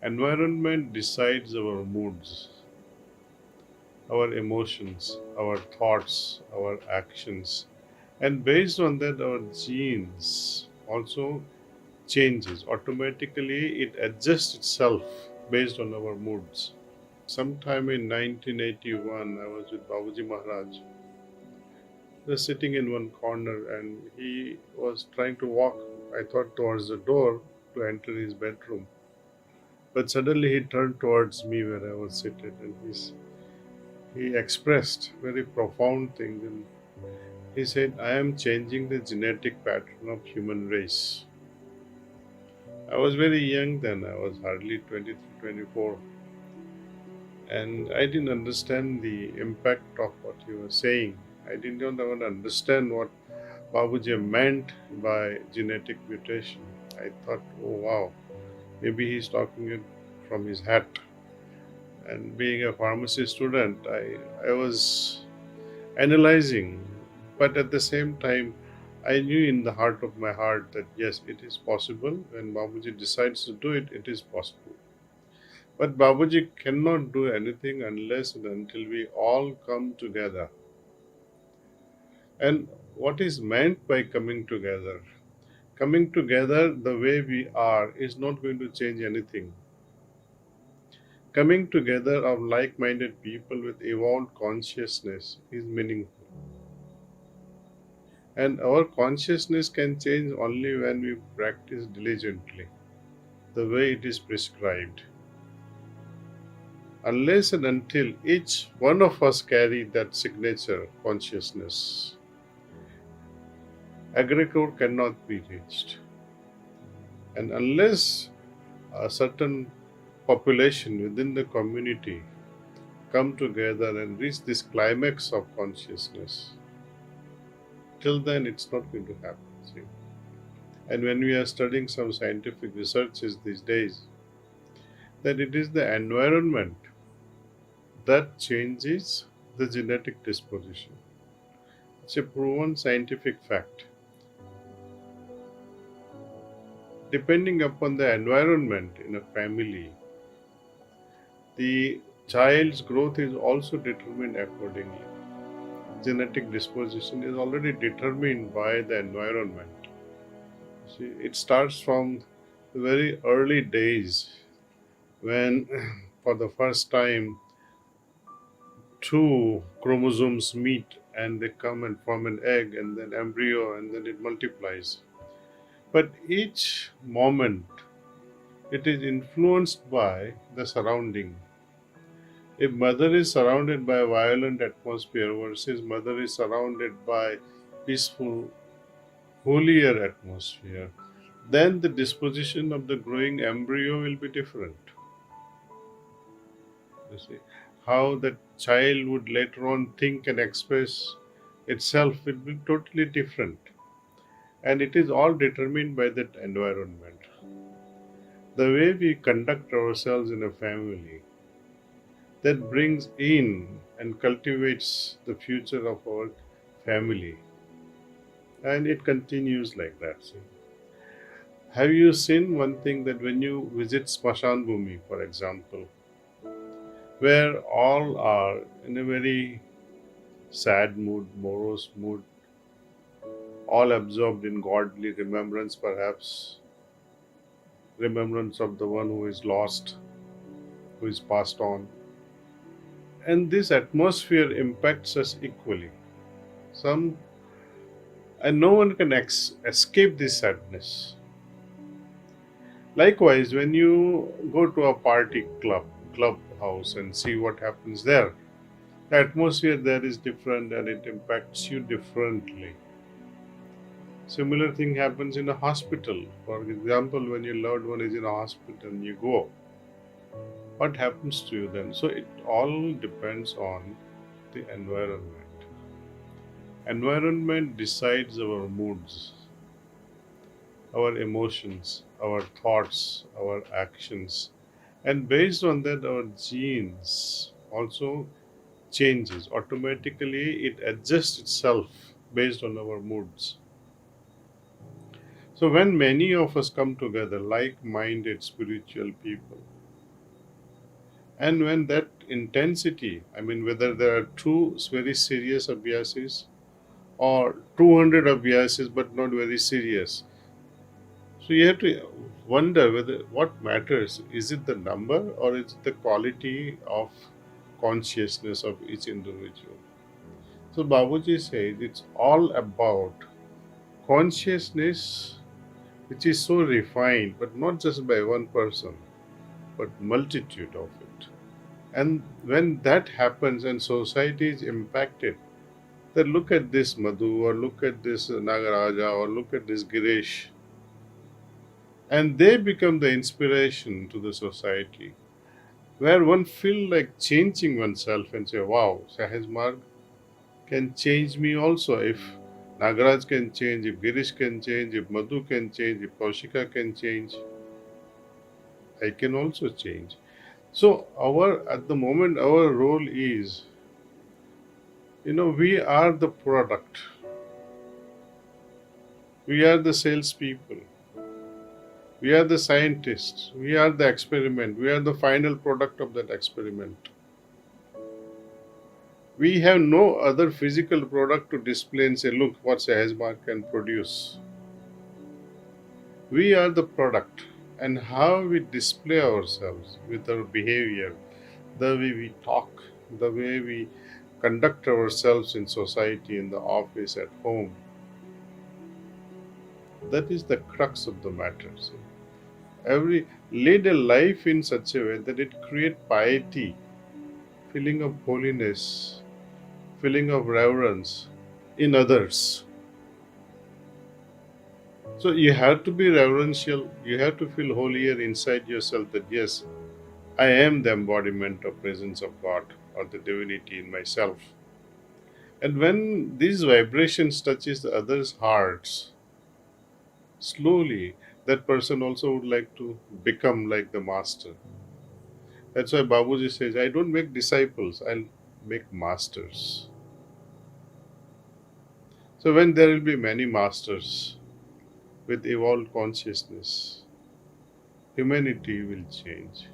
Environment decides our moods, our emotions, our thoughts, our actions, and based on that, our genes also changes. Automatically, it adjusts itself based on our moods. Sometime in 1981, I was with Babuji Maharaj. He was sitting in one corner and he was trying to walk, I thought, towards the door to enter his bedroom. But suddenly he turned towards me where I was seated and he expressed very profound things. And he said, I am changing the genetic pattern of human race. I was very young then, I was hardly 23, 24. And I didn't understand the impact of what he was saying. I didn't even understand what Babuji meant by genetic mutation. I thought, oh wow, maybe he's talking it from his hat. And being a pharmacy student, I was analyzing, but at the same time, I knew in the heart of my heart that yes, it is possible. When Babuji decides to do it, it is possible. But Babuji cannot do anything unless and until we all come together. And what is meant by coming together? Coming together the way we are is not going to change anything. Coming together of like minded people with evolved consciousness is meaningful. And our consciousness can change only when we practice diligently, the way it is prescribed. Unless and until each one of us carry that signature consciousness, egregore cannot be reached. And unless a certain population within the community come together and reach this climax of consciousness, till then it's not going to happen. See? And when we are studying some scientific researches these days, that it is the environment that changes the genetic disposition. It's a proven scientific fact. Depending upon the environment in a family, the child's growth is also determined accordingly. Genetic disposition is already determined by the environment. See, it starts from the very early days when, for the first time, two chromosomes meet and they come and form an egg and then embryo and then it multiplies. But each moment it is influenced by the surrounding. If mother is surrounded by a violent atmosphere versus mother is surrounded by peaceful, holier atmosphere, then the disposition of the growing embryo will be different. You see, how the child would later on think and express itself will be totally different. And it is all determined by that environment. The way we conduct ourselves in a family, that brings in and cultivates the future of our family. And it continues like that. See. Have you seen one thing that when you visit Smashan Bhumi, for example, where all are in a very sad mood, morose mood, all absorbed in godly remembrance, perhaps remembrance of the one who is lost, who is passed on. And this atmosphere impacts us equally. Some and no one can escape this sadness. Likewise, when you go to a party clubhouse and see what happens there, the atmosphere there is different and it impacts you differently. Similar thing happens in a hospital. For example, when your loved one is in a hospital and you go, what happens to you then? So it all depends on the environment. Environment decides our moods, our emotions, our thoughts, our actions, and based on that, our genes also changes. Automatically, it adjusts itself based on our moods. So when many of us come together, like-minded spiritual people, And when that intensity, I mean, whether there are two very serious abhyasis or 200 abhyasis but not very serious, so you have to wonder whether what matters, is it the number or is it the quality of consciousness of each individual. So Babuji says it's all about consciousness which is so refined, but not just by one person, but multitude of it. And when that happens and society is impacted, then look at this Madhu or look at this Nagaraja or look at this Girish, and they become the inspiration to the society, where one feel like changing oneself and say, wow, Sahaj Marg can change me also. If Nagaraj can change, if Girish can change, if Madhu can change, if Kaushika can change, I can also change. So our at the moment our role is, we are the product. We are the salespeople. We are the scientists. We are the experiment. We are the final product of that experiment. We have no other physical product to display and say, look what Sahajmark can produce. We are the product. And how we display ourselves with our behavior, the way we talk, the way we conduct ourselves in society, in the office, at home, that is the crux of the matter. So every lead a life in such a way that it create piety, feeling of holiness, feeling of reverence in others. So you have to be reverential, you have to feel holier inside yourself that yes, I am the embodiment of presence of God or the divinity in myself. And when these vibrations touches the others' hearts, slowly that person also would like to become like the master. That's why Babuji says, I don't make disciples, I'll make masters. So when there will be many masters with evolved consciousness, humanity will change.